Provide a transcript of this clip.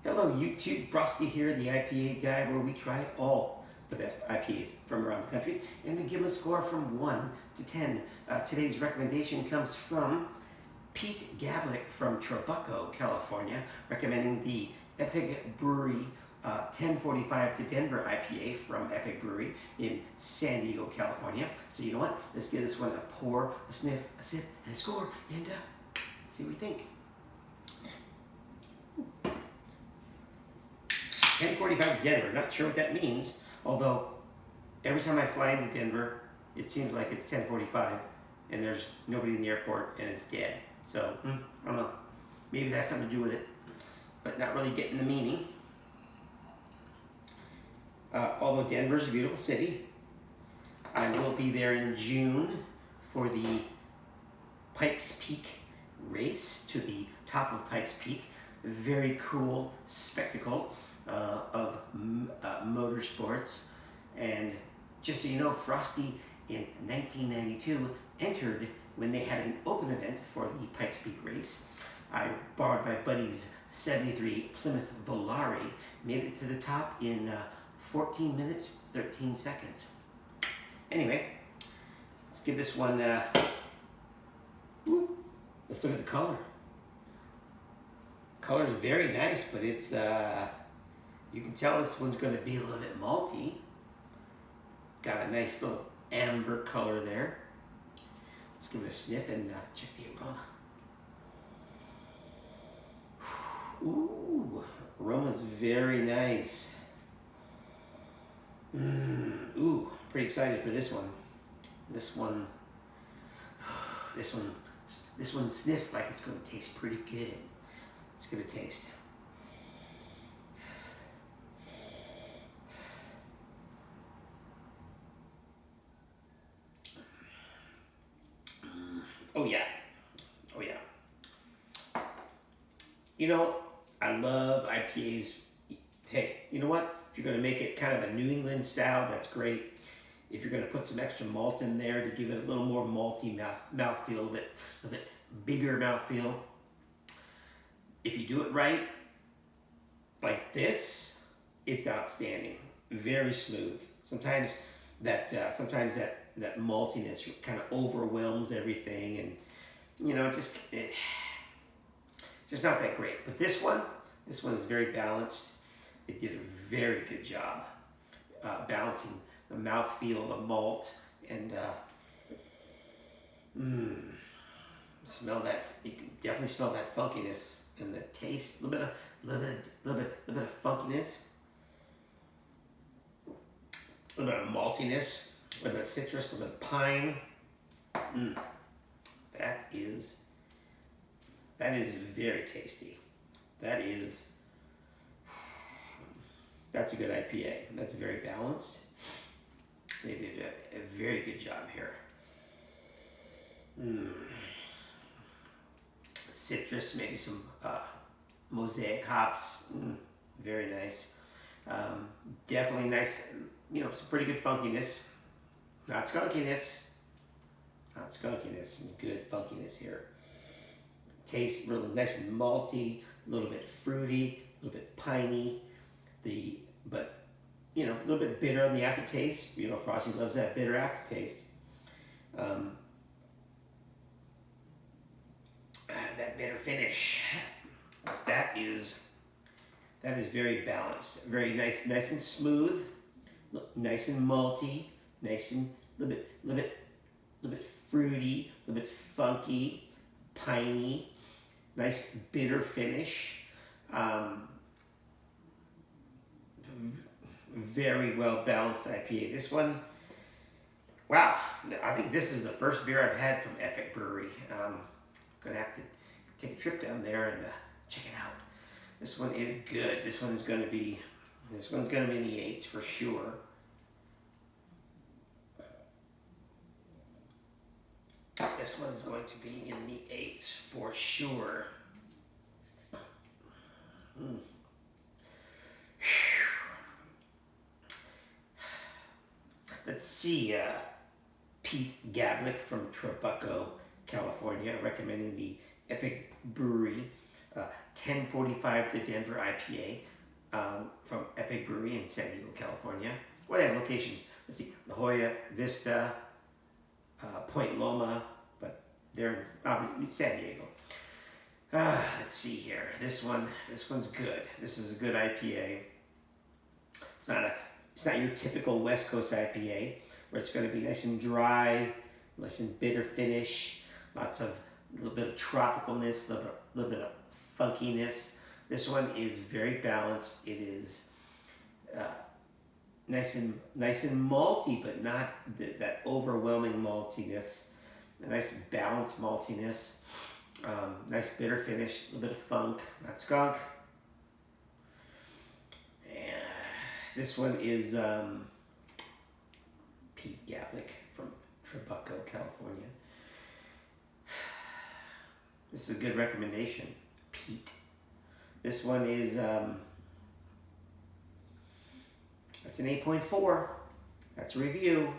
Hello YouTube, Frosty here, the IPA guy, where we try all the best IPAs from around the country and we give them a score from 1 to 10. Today's recommendation comes from Pete Gavlik from Trabuco, California, recommending the Eppig Brewery 1045 to Denver IPA from Eppig Brewery in San Diego, California. So you know what? Let's give this one a pour, a sniff, a sip, and a score, and see what we think. 1045 to Denver, not sure what that means, although every time I fly into Denver, it seems like it's 1045 and there's nobody in the airport and it's dead. So, I don't know, maybe that has something to do with it, but not really getting the meaning. Although Denver's a beautiful city, I will be there in June for the Pikes Peak race to the top of Pikes Peak. Very cool spectacle of motorsports. And just so you know, Frosty in 1992 entered when they had an open event for the Pikes Peak race. I borrowed my buddy's 73 Plymouth Volare, made it to the top in 14 minutes, 13 seconds. Anyway, let's give this one, let's look at the color. Color's very nice, but it's, you can tell this one's going to be a little bit malty. It's got a nice little amber color there. Let's give it a sniff and check the aroma. Ooh, aroma's very nice. Ooh, pretty excited for this one. This one sniffs like it's going to taste pretty good. Let's give it a taste. Oh yeah, oh yeah. You know, I love IPAs. Hey, you know what? If you're gonna make it kind of a New England style, that's great. If you're gonna put some extra malt in there to give it a little more malty mouthfeel, a little bit bigger mouthfeel. If you do it right, like this, it's outstanding. Very smooth. Sometimes that maltiness kind of overwhelms everything, and you know, it's just not that great. But this one is very balanced. It did a very good job balancing the mouthfeel, the malt, and smell that. You can definitely smell that funkiness and the taste. A little bit of funkiness, a little bit of maltiness, a little bit of citrus, a little bit of pine. That is very tasty. That's a good IPA. That's very balanced. They did a very good job here. Citrus, maybe some mosaic hops. Very nice. Definitely nice, you know, some pretty good funkiness. Not skunkiness. Good funkiness here. Tastes really nice and malty, a little bit fruity, a little bit piney. But you know, a little bit bitter on the aftertaste. You know, Frosty loves that bitter aftertaste. That bitter finish. That is very balanced. Very nice and smooth. Nice and malty. Nice and little bit fruity. A little bit funky, piney. Nice bitter finish. Very well balanced IPA. This one, wow, I think this is the first beer I've had from Eppig Brewery. Gonna have to take a trip down there and check it out. This one is good. This one's gonna be in the 8s for sure. This one's going to be in the 8s for sure. Let's see, Pete Gavlik from Trabuco, California, recommending the Eppig Brewery 1045 to Denver IPA from Eppig Brewery in San Diego, California. Well, they have locations. Let's see, La Jolla, Vista, Point Loma, but they're obviously San Diego. Let's see here. This one's good. This is a good IPA. It's not your typical West Coast IPA where it's going to be nice and dry, nice and bitter finish, lots of a little bit of tropicalness, a little bit of funkiness. This one is very balanced. It is nice and malty, but not that overwhelming maltiness. A nice balanced maltiness. Nice bitter finish, a little bit of funk, not skunk. And this one is Pete Gavlik from Trabuco, California. This is a good recommendation, Pete. This one is, that's an 8.4. That's a review.